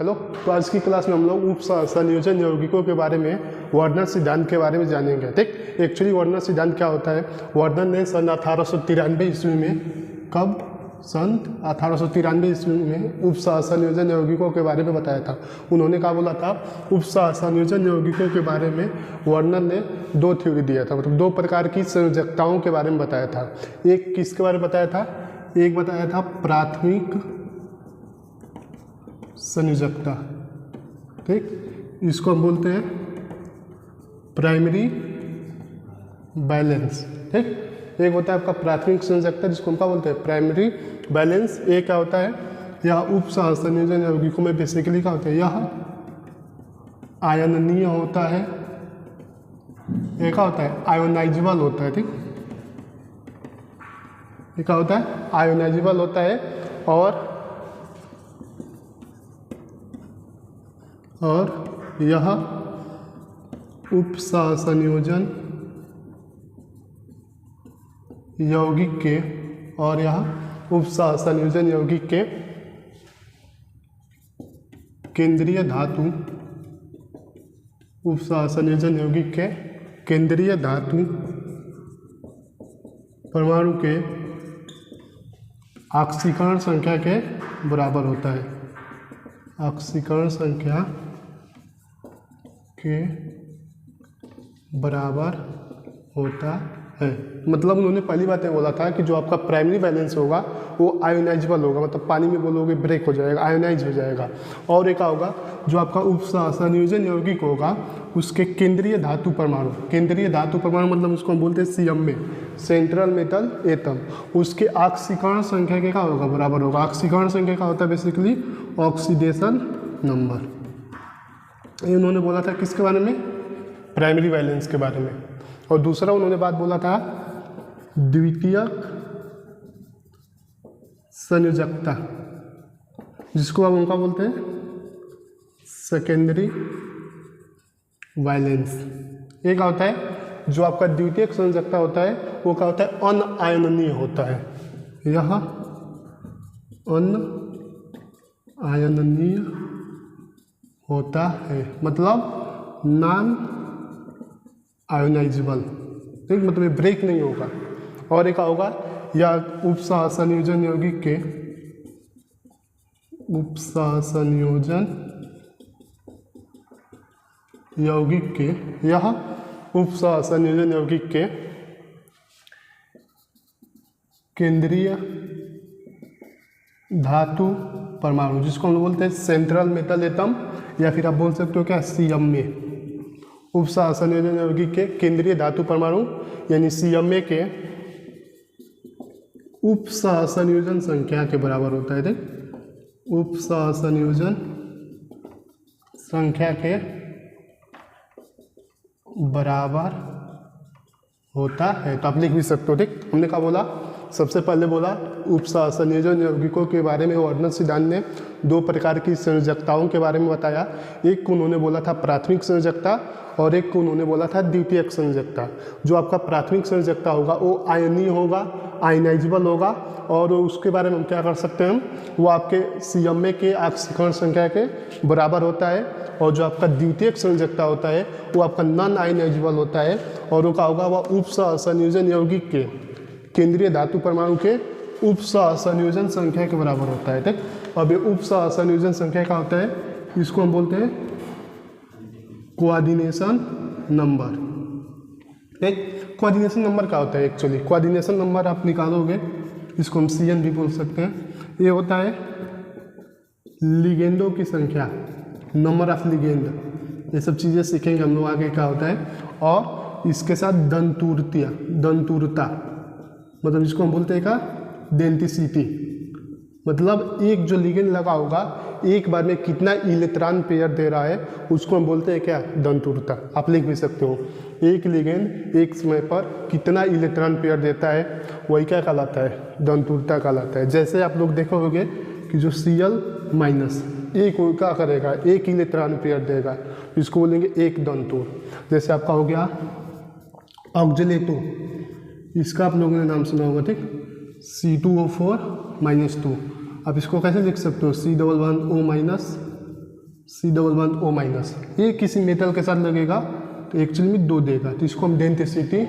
Hello. तो आज की क्लास में हम लोग उप संयोजन यौगिकों के बारे में वर्नर सिद्धांत के बारे में जानेंगे। ठीक, एक्चुअली वर्नर सिद्धांत क्या होता है? वर्नर ने सन 1893 ईस्वी में, कब? सन 1893 ईस्वी में उप संयोजन यौगिकों के बारे में बताया था। उन्होंने क्या बोला था? उप संयोजन यौगिकों के बारे में वर्नर ने दो थ्योरी दिया था, मतलब दो प्रकार की संयोजकताओं के बारे में बताया था। एक किसके बारे में बताया था? एक बताया था प्राथमिक संयोजकता। ठीक, इसको हम बोलते हैं प्राइमरी बैलेंस। ठीक, एक होता है आपका प्राथमिक संयोजकता जिसको हम क्या बोलते हैं? Primary balance. एक क्या होता है? यह उप संयोजन यौगिकों में बेसिकली क्या होता है? यह आयनीय होता है। एक क्या होता है? आयोनाइजेबल होता है। ठीक, ये क्या होता है? आयोनाइजेबल होता है। और यह उप संयोजन यौगिक के केंद्रीय धातु, उप संयोजन यौगिक के केंद्रीय धातु परमाणु के ऑक्सीकरण संख्या के बराबर होता है। ऑक्सीकरण संख्या के बराबर होता है। मतलब उन्होंने पहली बात ये बोला था कि जो आपका प्राइमरी बैलेंस होगा वो आयोनाइजेबल होगा, मतलब पानी में बोलोगे ब्रेक हो जाएगा, आयोनाइज हो जाएगा। और एक क्या होगा? जो आपका उप संयोजन यौगिक होगा उसके केंद्रीय धातु परमाणु, केंद्रीय धातु परमाणु मतलब उसको हम बोलते हैं CMA, सेंट्रल मेटल एटम, उसके ऑक्सीकरण संख्या के क्या होगा? बराबर होगा। ऑक्सीकरण संख्या क्या होता है? Basically oxidation number. ये उन्होंने बोला था किसके बारे में? प्राइमरी बैलेंस के बारे में। और दूसरा उन्होंने बात बोला था द्वितीयक संयोजकता, जिसको अब उनका बोलते हैं सेकेंडरी बैलेंस। ये क्या होता है? जो आपका द्वितीयक संयोजकता होता है वो क्या होता है? अनआयनीय होता है। यह अनआयनीय होता है, मतलब नॉन आयोनाइजेबल। ठीक, मतलब ये ब्रेक नहीं होगा। और एक होगा या उप संयोजन यौगिक के यह उप संयोजन यौगिक के केंद्रीय धातु परमाणु, जिसको हम बोलते हैं सेंट्रल मेटल एटम, या फिर आप बोल सकते हो क्या? CMA। उप संयोजन यौगिक के केंद्रीय धातु परमाणु यानी CMA के उप संयोजन संख्या के बराबर होता है। ठीक, उप संयोजन संख्या के बराबर होता है। तो आप लिख भी सकते हो। ठीक, हमने क्या बोला? सबसे पहले बोला उप संयोजन यौगिकों के बारे में वर्नर सिद्धांत ने दो प्रकार की संयोजकताओं के बारे में बताया। एक को उन्होंने बोला था प्राथमिक संयोजकता और एक को उन्होंने बोला था द्वितीयक संयोजकता। जो आपका प्राथमिक संयोजकता होगा वो आयनीय होगा, आयनाइजेबल होगा, और उसके बारे में हम क्या कर सकते हैं? वो आपके CMA के ऑक्सीकरण संख्या के बराबर होता है। और जो आपका द्वितीयक संयोजकता होता है वो आपका नॉन आयनाइजेबल होता है, और वो क्या होगा? वह उप संयोजन यौगिक के केंद्रीय धातु परमाणु के उप संयोजन संख्या के बराबर होता है। ठीक, अब ये उप संयोजन संख्या क्या होता है? इसको हम बोलते हैं कोऑर्डिनेशन नंबर। ठीक, कोऑर्डिनेशन नंबर क्या होता है? एक्चुअली कोऑर्डिनेशन नंबर आप निकालोगे, इसको हम CN भी बोल सकते हैं। ये होता है लिगेंडों की संख्या, नंबर ऑफ लिगेंड। ये सब चीज़ें सीखेंगे हम लोग आगे क्या होता है। और इसके साथ दंतुरता, मतलब जिसको हम बोलते हैं का डेंटिसिटी, मतलब एक जो लिगेंड लगा होगा एक बार में कितना इलेक्ट्रॉन पेयर दे रहा है उसको हम बोलते हैं क्या? दंतुरता। आप लिख भी सकते हो एक लिगेंड एक समय पर कितना इलेक्ट्रॉन पेयर देता है, वही क्या कहलाता है? दंतुरता कहलाता है। जैसे आप लोग देखोगे कि जो Cl- एक क्या करेगा? एक इलेक्ट्रॉन पेयर देगा, इसको बोलेंगे एक दंतुर। जैसे आपका हो गया ऑक्जेलेटो, इसका आप लोगों ने नाम सुना होगा। ठीक, C2O4 -2। आप इसको कैसे लिख सकते हो? C11O- C11O-, ये किसी मेटल के साथ लगेगा तो एक्चुअली में 2 देगा, तो इसको हम डेंसिटी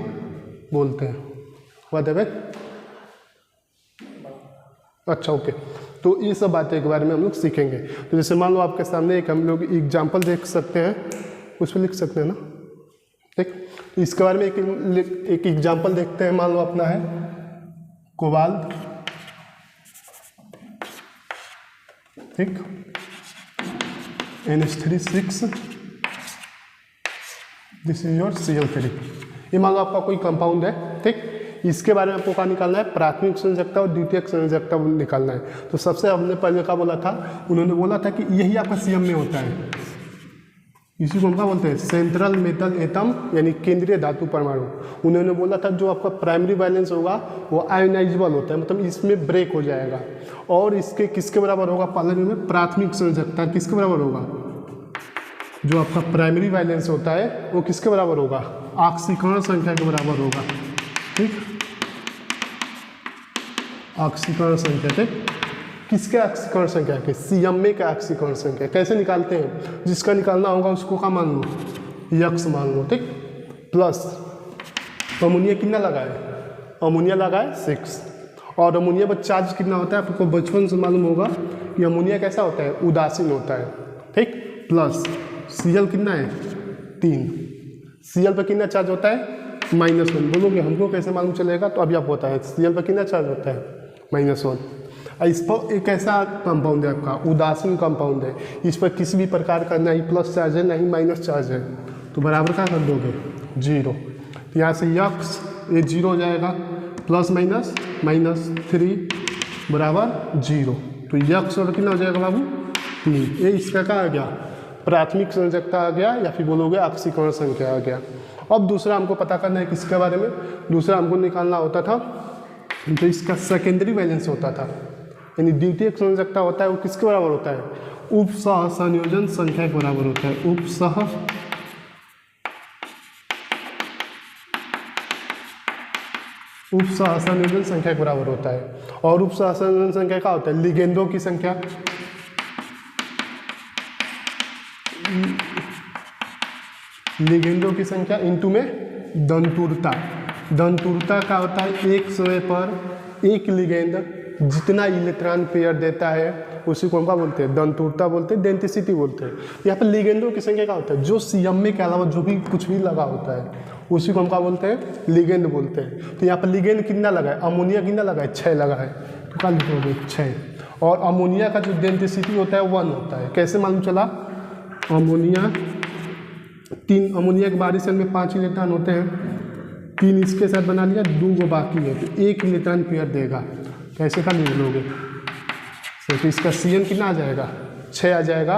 बोलते हैं। बात है भाई? अच्छा ओके, तो ये सब बातें के बारे में हम लोग सीखेंगे। तो जैसे मान लो आपके सामने एक हम लोग एग्जाम्पल देख सकते हैं, उस पर लिख सकते हैं ना, ठीक। तो इसके बारे में एक एग्जाम्पल देखते हैं। मान लो अपना है कोबाल्ट, ठीक, NH3 this is your Cl3। ये मान लो आपका कोई कंपाउंड है, ठीक। इसके बारे में आपको क्या निकालना है? प्राथमिक संयोजकता और द्वितीयक संयोजकता निकालना है। तो सबसे हमने पहले क्या बोला था? उन्होंने बोला था कि यही आपका CM में होता है, इसी को हम क्या बोलते हैं? सेंट्रल मेटल एटम, यानी केंद्रीय धातु परमाणु। उन्होंने बोला था जो आपका प्राइमरी बैलेंस होगा वो आयोनाइजेबल होता है, मतलब इसमें ब्रेक हो जाएगा। और इसके किसके बराबर होगा? पहले में प्राथमिक संयोजकता किसके बराबर होगा? जो आपका प्राइमरी बैलेंस होता है वो किसके बराबर होगा? ऑक्सीकरण संख्या के बराबर होगा, ठीक। ऑक्सीकरण संख्या, ठीक। किसके ऑक्सीकरण संख्या के? CMA का ऑक्सीकरण संख्या। कैसे निकालते हैं? जिसका निकालना होगा उसको क्या मान लो? यक्स मान लो, ठीक। प्लस अमोनिया कितना लगा है? अमोनिया लगा है 6। और अमोनिया पर चार्ज कितना होता है? आपको बचपन से मालूम होगा कि अमोनिया कैसा होता है? उदासीन होता है, ठीक। प्लस Cl कितना है? 3। Cl पर कितना चार्ज होता है? -1। बोलोगे हमको कैसे मालूम चलेगा? तो अभी आप होता है Cl पर कितना चार्ज होता है? -1। इस पर एक ऐसा कंपाउंड है आपका, उदासीन कंपाउंड है, इस पर किसी भी प्रकार का ना ही प्लस चार्ज है ना ही माइनस चार्ज है, तो बराबर क्या कर दोगे? 0। तो यहाँ से यक्स ये 0 हो जाएगा, प्लस माइनस -3 बराबर 0। तो यक्स और कितना हो जाएगा बाबू? 3। ये इसका क्या आ गया? प्राथमिक संयोजकता आ गया, या फिर बोलोगे ऑक्सीकरण संख्या आ गया। अब दूसरा हमको पता करना है किसके बारे में? दूसरा हमको निकालना होता था जो इसका सेकेंडरी बैलेंस होता था, यानी द्वितीयक संयोजकता होता है, वो किसके बराबर होता है? उपसह संयोजन संख्या के बराबर होता है। उपसह संयोजन संख्या के बराबर होता है। और उपसह संयोजन संख्या क्या होता है? लिगेंडों की संख्या, लिगेंडों की संख्या इंटू में दंतुरता। दंतुरता का होता है एक समय पर एक लिगेंड जितना इलेक्ट्रॉन पेयर देता है उसी को हम क्या बोलते हैं? दंतुरता बोलते हैं, डेंसिटी बोलते हैं। यहाँ पर लिगेंडों की संख्या क्या होता है? जो CMA के अलावा जो भी कुछ भी लगा होता है उसी को हम क्या बोलते हैं? लिगेंड बोलते हैं। तो यहाँ पर लिगेंड कितना लगा है? अमोनिया कितना लगा है? 6 लगा है, तो क्या लिखोगे? 6। और अमोनिया का जो डेंसिटी होता है 1 होता है। कैसे मालूम चला? अमोनिया 3, अमोनिया के बाहरी सेल में 5 इलेक्ट्रॉन होते हैं, 3 इसके साथ बना लिया, 2 वो बाकी है, तो 1 इलेक्ट्रॉन पेयर देगा। कैसे का लिख लोगे? तो इसका CN कितना आ जाएगा? 6 आ जाएगा।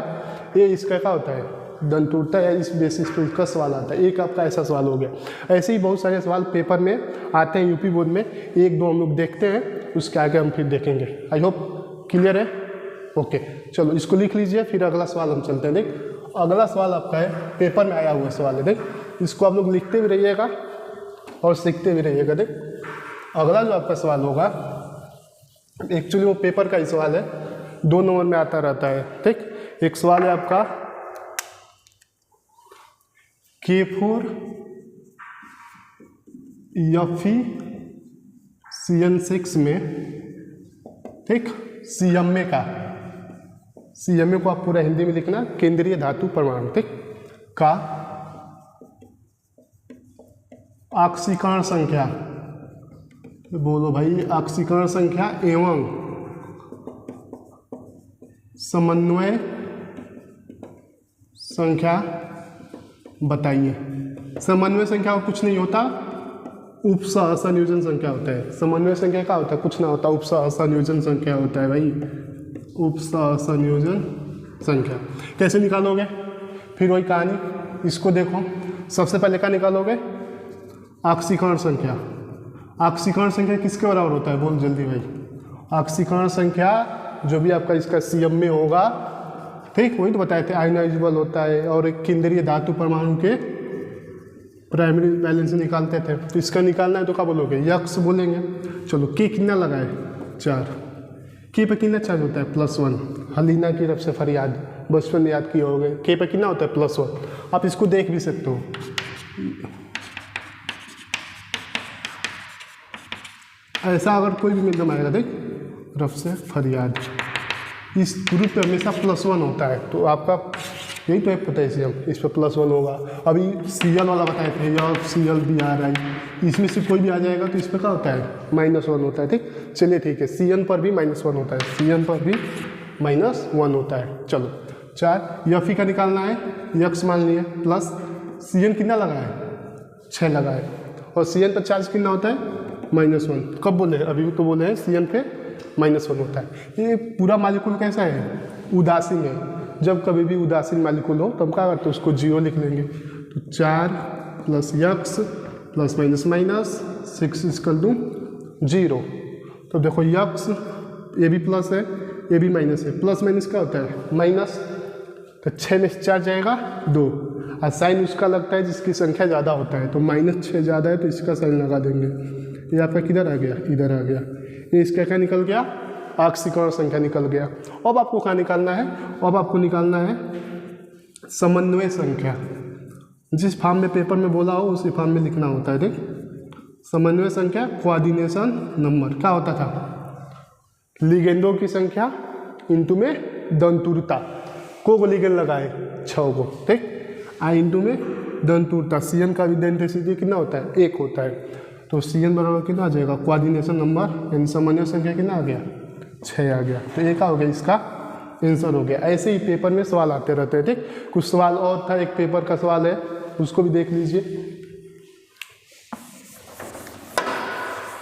ये इसका क्या होता है? दंतुरता है। इस बेसिस पे इसका सवाल आता है। एक आपका ऐसा सवाल हो गया। ऐसे ही बहुत सारे सवाल पेपर में आते हैं यूपी बोर्ड में, 1-2 हम लोग देखते हैं, उसके आगे हम फिर देखेंगे। आई होप क्लियर है? ओके, चलो इसको लिख लीजिए, फिर अगला सवाल हम चलते हैं। देख, अगला सवाल आपका है, पेपर में आया हुआ सवाल है। देख, इसको आप लोग लिखते भी रहिएगा और सीखते भी रहिएगा। देख, अगला जो आपका सवाल होगा एक्चुअली वो पेपर का ही सवाल है, 2 नंबर में आता रहता है। ठीक, एक सवाल है आपका K4 FeCN6 में, ठीक, CMA का, CMA को आप पूरा हिंदी में लिखना, केंद्रीय धातु परमाणु, ठीक, का ऑक्सीकरण संख्या, बोलो भाई, ऑक्सीकरण संख्या एवं समन्वय संख्या बताइए। समन्वय संख्या कुछ नहीं होता, उपसह संयोजन संख्या होता है। समन्वय संख्या क्या होता है? कुछ ना होता, उपसह संयोजन संख्या होता है भाई, उपसह संयोजन संख्या। कैसे निकालोगे? फिर वही कहानी, इसको देखो, सबसे पहले क्या निकालोगे? ऑक्सीकरण संख्या। ऑक्सीकरण संख्या किसके बराबर होता है? बोल जल्दी भाई। ऑक्सीकरण संख्या जो भी आपका इसका CM में होगा, ठीक, वही तो बताए थे, आयोनाइजेबल होता है और एक केंद्रीय धातु परमाणु के प्राइमरी बैलेंस निकालते थे। तो इसका निकालना है तो क्या बोलोगे? यक्स बोलेंगे। चलो, K कितना लगा है? 4। K पे कितना चार्ज होता है? +1। हलीना की तरफ से फरियाद, बचपन में याद किए होंगे, के पे कितना होता है +1। आप इसको देख भी सकते हो। ऐसा अगर कोई भी मिलकर आएगा देख, रफ से फरियाद, इस ग्रुप पे हमेशा +1 होता है, तो आपका यही तो है पोटेशियम, इस पर +1 होगा। अभी Cl वाला बताए थे, या ClBr, इसमें से कोई भी आ जाएगा तो इस पर क्या होता है -1 होता है। ठीक, चलिए ठीक है, Cn पर भी -1 होता है, Cn पर भी -1 होता है। चलो 4 Fe का निकालना है, यक्स मान लिए प्लस Cn कितना लगा है 6 लगा है, और Cn पर चार्ज कितना होता है -1। कब बोले, अभी तो बोले हैं Cn पे -1 होता है। ये पूरा मालिक्यूल कैसा है, उदासीन है। जब कभी भी उदासीन मालिक्यूल हो तो हम क्या करते हैं, उसको 0 लिख लेंगे। तो 4 + यक्स +- 6 इसकर दूँ 0। तो देखो यक्स ये भी प्लस है, ये भी माइनस है, प्लस माइनस क्या होता है माइनस। तो 6 में से 4 जाएगा 2, और साइन उसका लगता है जिसकी संख्या ज़्यादा होता है, तो -6 ज़्यादा है तो इसका साइन लगा देंगे। ये आपका किधर आ गया, इधर आ गया। ये इसका क्या निकल गया, आक्सीकरण संख्या निकल गया। अब आपको क्या निकालना है, अब आपको निकालना है समन्वय संख्या। जिस फॉर्म में पेपर में बोला हो उसी फॉर्म में लिखना होता है। देख, समन्वय संख्या कोऑर्डिनेशन नंबर क्या होता था, लिगेंडों की संख्या इंटू में दंतुरता, को लिगेंड लगाए 6 को। ठीक, आई इंटू में दंतुरता। Cn का विद्युत इंटेंसिटी कितना होता है 1 होता है, तो Cn बराबर कितना आ जाएगा कोऑर्डिनेशन नंबर, यानी समन्वय संख्या कितना आ गया 6 आ गया। तो ये क्या हो गया, इसका आंसर हो गया। ऐसे ही पेपर में सवाल आते रहते हैं। ठीक, कुछ सवाल और था, एक पेपर का सवाल है उसको भी देख लीजिए।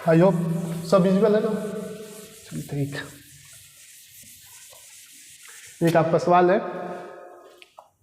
आई होप सब विजुअल है ना। ठीक, एक आपका सवाल है,